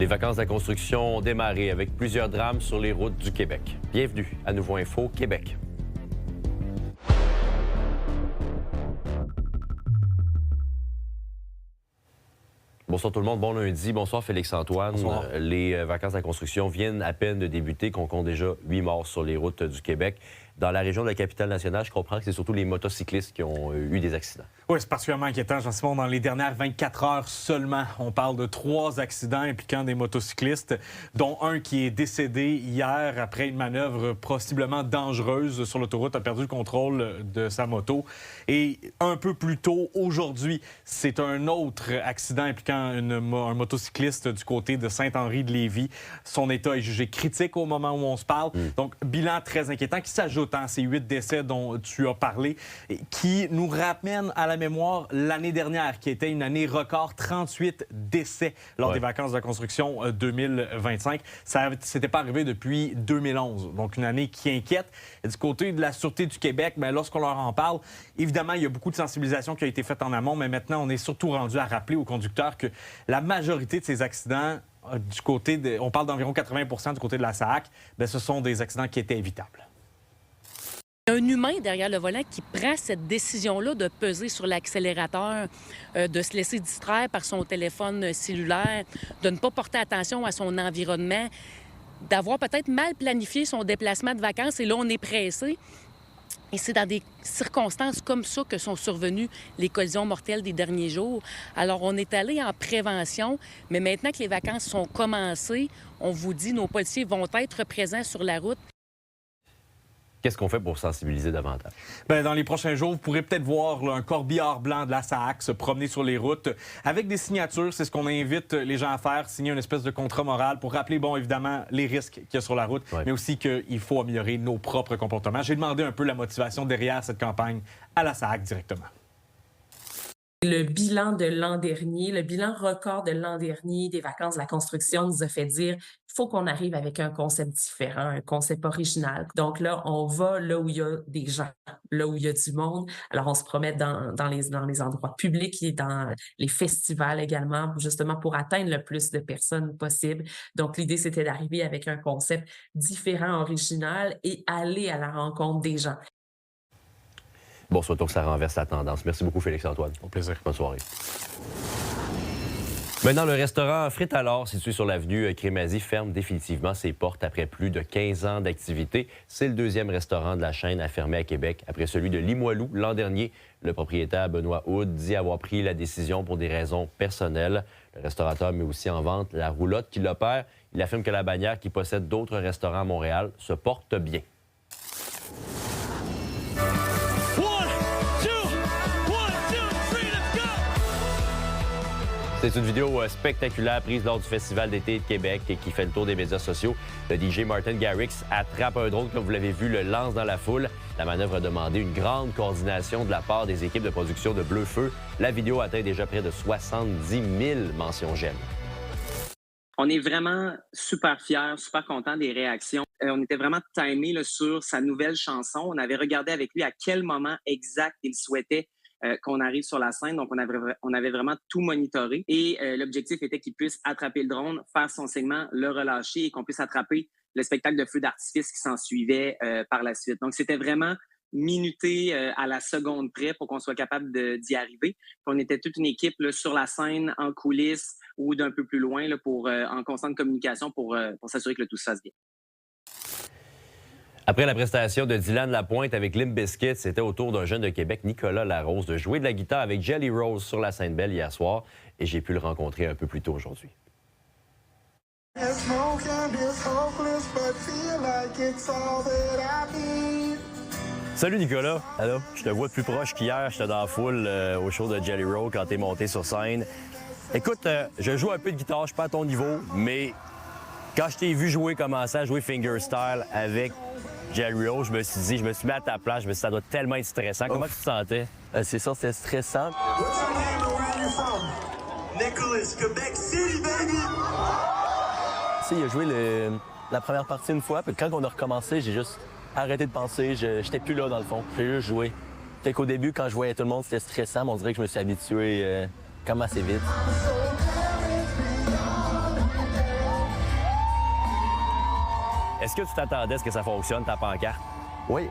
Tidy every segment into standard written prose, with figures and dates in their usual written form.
Les vacances de la construction ont démarré avec plusieurs drames sur les routes du Québec. Bienvenue à Nouveau Info Québec. Bonsoir tout le monde, bon lundi. Bonsoir Félix-Antoine. Bonsoir. Les vacances de la construction viennent à peine de débuter, qu'on compte déjà 8 morts sur les routes du Québec. Dans la région de la capitale nationale, je comprends que c'est surtout les motocyclistes qui ont eu des accidents. Oui, c'est particulièrement inquiétant, Jean-Simon. Dans les dernières 24 heures seulement, on parle de 3 accidents impliquant des motocyclistes, dont un qui est décédé hier après une manœuvre possiblement dangereuse sur l'autoroute, a perdu le contrôle de sa moto. Et un peu plus tôt, aujourd'hui, c'est un autre accident impliquant un motocycliste du côté de Saint-Henri-de-Lévis. Son état est jugé critique au moment où on se parle. Donc, bilan très inquiétant qui s'ajoute à ces 8 décès dont tu as parlé, et qui nous ramène à la mémoire l'année dernière, qui était une année record, 38 décès lors des vacances de la construction 2025. Ça s'était pas arrivé depuis 2011, donc une année qui inquiète. Et du côté de la Sûreté du Québec, bien, lorsqu'on leur en parle, évidemment, il y a beaucoup de sensibilisation qui a été faite en amont, mais maintenant, on est surtout rendu à rappeler aux conducteurs que la majorité de ces accidents, du côté on parle d'environ 80 du côté de la SAAC, bien, ce sont des accidents qui étaient évitables. Il y a un humain derrière le volant qui prend cette décision-là de peser sur l'accélérateur, de se laisser distraire par son téléphone cellulaire, de ne pas porter attention à son environnement, d'avoir peut-être mal planifié son déplacement de vacances et là, on est pressé. Et c'est dans des circonstances comme ça que sont survenues les collisions mortelles des derniers jours. Alors, on est allé en prévention, mais maintenant que les vacances sont commencées, on vous dit, nos policiers vont être présents sur la route. Qu'est-ce qu'on fait pour sensibiliser davantage? Bien, dans les prochains jours, vous pourrez peut-être voir là, un corbillard blanc de la SAAC se promener sur les routes avec des signatures. C'est ce qu'on invite les gens à faire, signer une espèce de contrat moral pour rappeler, bon, évidemment, les risques qu'il y a sur la route, mais aussi qu'il faut améliorer nos propres comportements. J'ai demandé un peu la motivation derrière cette campagne à la SAAC directement. Le bilan de l'an dernier, le bilan record de l'an dernier des vacances de la construction nous a fait dire qu'il faut qu'on arrive avec un concept différent, un concept original. Donc là, on va là où il y a des gens, là où il y a du monde. Alors, on se promène dans les endroits publics et dans les festivals également, justement pour atteindre le plus de personnes possible. Donc, l'idée, c'était d'arriver avec un concept différent, original et aller à la rencontre des gens. Bon, surtout que ça renverse la tendance. Merci beaucoup, Félix-Antoine. Au plaisir. Bonne soirée. Maintenant, le restaurant Frites à l'Or, situé sur l'avenue Crémazie, ferme définitivement ses portes après plus de 15 ans d'activité. C'est le deuxième restaurant de la chaîne à fermer à Québec, après celui de Limoilou l'an dernier. Le propriétaire Benoît Houd dit avoir pris la décision pour des raisons personnelles. Le restaurateur met aussi en vente la roulotte qu'il opère. Il affirme que la bannière, qui possède d'autres restaurants à Montréal, se porte bien. C'est une vidéo spectaculaire prise lors du Festival d'été de Québec et qui fait le tour des médias sociaux. Le DJ Martin Garrix attrape un drone, comme vous l'avez vu, le lance dans la foule. La manœuvre a demandé une grande coordination de la part des équipes de production de Bleu Feu. La vidéo atteint déjà près de 70 000 mentions j'aime. On est vraiment super fiers, super contents des réactions. On était vraiment timés sur sa nouvelle chanson. On avait regardé avec lui à quel moment exact il souhaitait qu'on arrive sur la scène. Donc, on avait vraiment tout monitoré. Et l'objectif était qu'il puisse attraper le drone, faire son segment, le relâcher et qu'on puisse attraper le spectacle de feux d'artifice qui s'en suivait par la suite. Donc, c'était vraiment minuté à la seconde près pour qu'on soit capable d'y arriver. Puis on était toute une équipe là, sur la scène, en coulisses ou d'un peu plus loin là, en constante communication pour s'assurer que le tout se fasse bien. Après la prestation de Dylan Lapointe avec Limp Bizkit, c'était au tour d'un jeune de Québec, Nicolas Larose, de jouer de la guitare avec Jelly Rose sur la scène Belle hier soir. Et j'ai pu le rencontrer un peu plus tôt aujourd'hui. Salut Nicolas. Allô? Je te vois plus proche qu'hier. J'étais dans la foule au show de Jelly Roll quand t'es monté sur scène. Écoute, je joue un peu de guitare, je suis pas à ton niveau, mais quand je t'ai vu commencer à jouer fingerstyle avec Jelly Roll, je me suis mis à ta place, je me suis dit, ça doit tellement être stressant. Comment tu te sentais? C'est sûr, c'est stressant. Nicholas, Quebec City, baby! Tu sais, il a joué la première partie une fois, puis quand on a recommencé, j'ai juste arrêté de penser. J'étais plus là, dans le fond. J'ai juste joué. Fait qu'au début, quand je voyais tout le monde, c'était stressant, mais on dirait que je me suis habitué comme assez vite. Est-ce que tu t'attendais à ce que ça fonctionne, ta pancarte? Oui.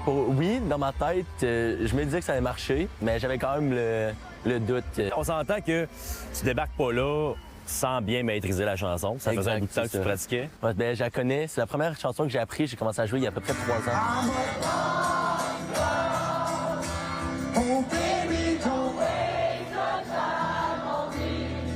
Oui, dans ma tête, je me disais que ça allait marcher, mais j'avais quand même le doute. On s'entend que tu débarques pas là sans bien maîtriser la chanson. Ça faisait un bout de temps que tu pratiquais. Ouais, ben, je la connais. C'est la première chanson que j'ai appris. J'ai commencé à jouer il y a à peu près 3 ans.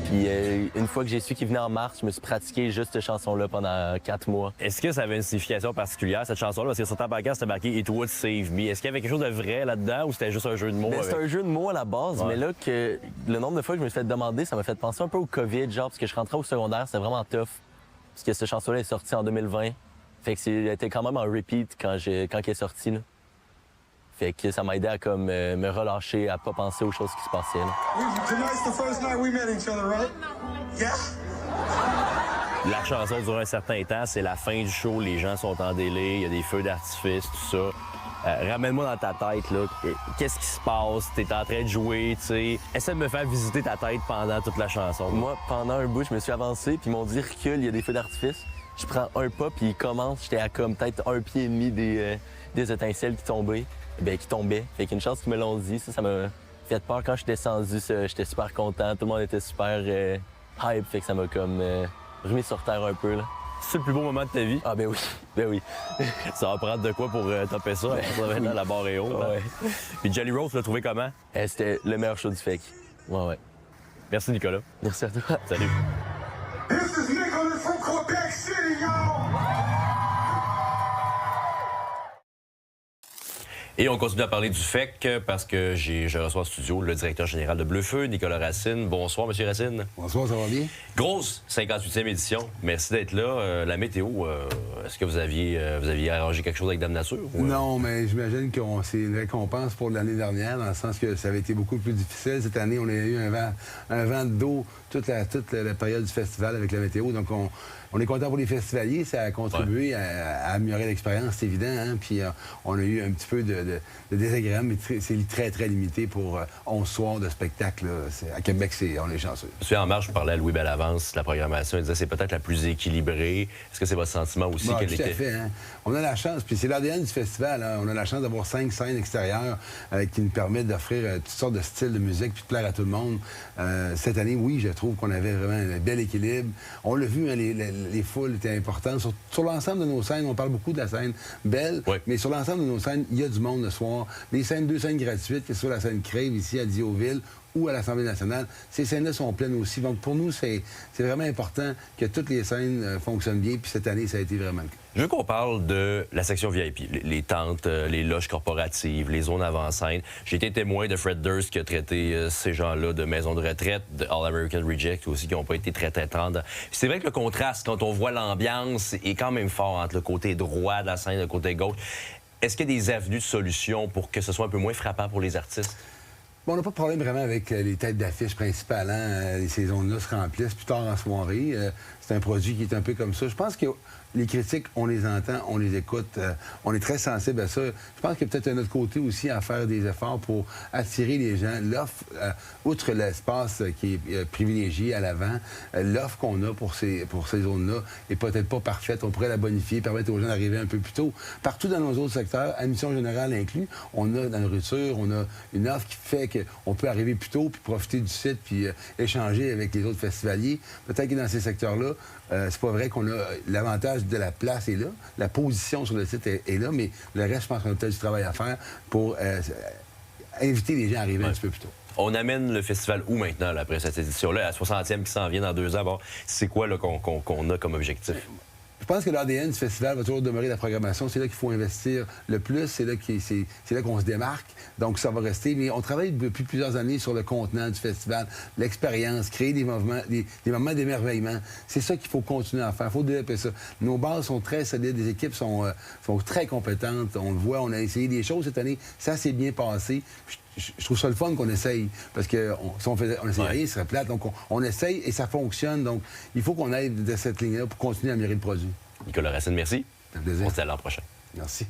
Puis une fois que j'ai su qu'il venait en mars, je me suis pratiqué juste cette chanson-là pendant 4 mois. Est-ce que ça avait une signification particulière, cette chanson-là? Parce que sur ta pancarte, c'était marqué « It would save me ». Est-ce qu'il y avait quelque chose de vrai là-dedans ou c'était juste un jeu de mots? Ben, c'était un jeu de mots à la base, mais là, que le nombre de fois que je me suis fait demander, ça m'a fait penser un peu au COVID, genre, parce que je rentrais au secondaire, c'était vraiment tough. Parce que cette chanson-là est sortie en 2020. Fait que c'était quand même en repeat quand elle est sortie, là. Fait que ça m'a aidé à comme, me relâcher, à pas penser aux choses qui se passaient, là. Tonight's the first night we met each other, right? Yeah? La chanson dure un certain temps, c'est la fin du show, les gens sont en délai, il y a des feux d'artifice, tout ça. Ramène-moi dans ta tête, là. Qu'est-ce qui se passe? T'es en train de jouer, tu sais. Essaie de me faire visiter ta tête pendant toute la chanson. Moi, pendant un bout, je me suis avancé, puis ils m'ont dit recule, il y a des feux d'artifice. Je prends un pas, puis ils commencent, j'étais à comme peut-être 1,5 pied des étincelles qui tombaient. Fait qu'une chance qu'ils me l'ont dit, ça m'a fait peur quand je suis descendu. J'étais super content, tout le monde était super hype, fait que ça m'a comme remis sur terre un peu, là. C'est le plus beau moment de ta vie? Ah ben oui. Ça va prendre de quoi pour topper ça? Ça va être dans la barre et haut. Ouais. Puis Jelly Roll, tu l'as trouvé comment? C'était le meilleur show du FEC. Ouais. Merci, Nicolas. Merci à toi. Salut. This is Nicholas from Quebec City, y'all! Et on continue à parler du FEC parce que je reçois en studio le directeur général de Bleu-Feu, Nicolas Racine. Bonsoir, M. Racine. Bonsoir, ça va bien? Grosse 58e édition. Merci d'être là. La météo, est-ce que vous aviez arrangé quelque chose avec Dame Nature? Ou... Non, mais j'imagine que c'est une récompense pour l'année dernière, dans le sens que ça avait été beaucoup plus difficile. Cette année, on a eu un vent d'eau toute la période du festival avec la météo. Donc, on est content pour les festivaliers. Ça a contribué à améliorer l'expérience, c'est évident. Hein? Puis on a eu un petit peu de désagrément, mais c'est très, très limité pour 11 soirs de spectacle. À Québec, on est chanceux. Monsieur En Marche, je parlais à Louis Bellavance de la programmation. Il disait que c'est peut-être la plus équilibrée. Est-ce que c'est votre sentiment aussi qu'elle était? Tout à fait. Hein? On a la chance, puis c'est l'ADN du festival. Hein? On a la chance d'avoir 5 scènes extérieures qui nous permettent d'offrir toutes sortes de styles de musique puis de plaire à tout le monde. Cette année, oui, je trouve qu'on avait vraiment un bel équilibre. On l'a vu, hein, les foules étaient importantes. Sur l'ensemble de nos scènes, on parle beaucoup de la scène belle, mais sur l'ensemble de nos scènes, il y a du monde le soir. Les scènes, 2 scènes gratuites, que ce soit la scène Crève ici à Dionville ou à l'Assemblée nationale, ces scènes-là sont pleines aussi. Donc pour nous, c'est vraiment important que toutes les scènes fonctionnent bien. Puis cette année, ça a été vraiment le cas. Je veux qu'on parle de la section VIP, les tentes, les loges corporatives, les zones avant-scène. J'ai été témoin de Fred Durst qui a traité ces gens-là de maisons de retraite, de All American Reject aussi, qui n'ont pas été très tendres. C'est vrai que le contraste, quand on voit l'ambiance, est quand même fort entre le côté droit de la scène et le côté gauche. Est-ce qu'il y a des avenues de solutions pour que ce soit un peu moins frappant pour les artistes? Bon, on n'a pas de problème vraiment avec les têtes d'affiche principales. Hein? Ces zones-là se remplissent plus tard en soirée. C'est un produit qui est un peu comme ça. Je pense que les critiques, on les entend, on les écoute. On est très sensible à ça. Je pense qu'il y a peut-être un autre côté aussi à faire des efforts pour attirer les gens. L'offre, outre l'espace qui est privilégié à l'avant, l'offre qu'on a pour ces zones-là est peut-être pas parfaite. On pourrait la bonifier, permettre aux gens d'arriver un peu plus tôt. Partout dans nos autres secteurs, admission générale inclus, on a dans la nourriture, on a une offre qui fait qu'on peut arriver plus tôt, puis profiter du site, puis échanger avec les autres festivaliers. Peut-être que dans ces secteurs-là, c'est pas vrai qu'on a l'avantage de la place est là, la position sur le site est là, mais le reste, je pense qu'on a peut-être du travail à faire pour inviter les gens à arriver un petit peu plus tôt. On amène le festival où maintenant, là, après cette édition-là, la 60e qui s'en vient dans 2 ans? Bon, c'est quoi qu'on a comme objectif? Je pense que l'ADN du festival va toujours demeurer la programmation. C'est là qu'il faut investir le plus. C'est là qu'on se démarque. Donc, ça va rester. Mais on travaille depuis plusieurs années sur le contenant du festival, l'expérience, créer des moments d'émerveillement. C'est ça qu'il faut continuer à faire. Il faut développer ça. Nos bases sont très solides. Les équipes sont très compétentes. On le voit. On a essayé des choses cette année. Ça s'est bien passé. Je trouve ça le fun qu'on essaye, parce que si on essayait rien, ce serait plate. Donc, on essaye et ça fonctionne. Donc, il faut qu'on aille de cette ligne-là pour continuer à améliorer le produit. Nicolas Racine, merci. Ça fait plaisir. On se dit à l'an prochain. Merci.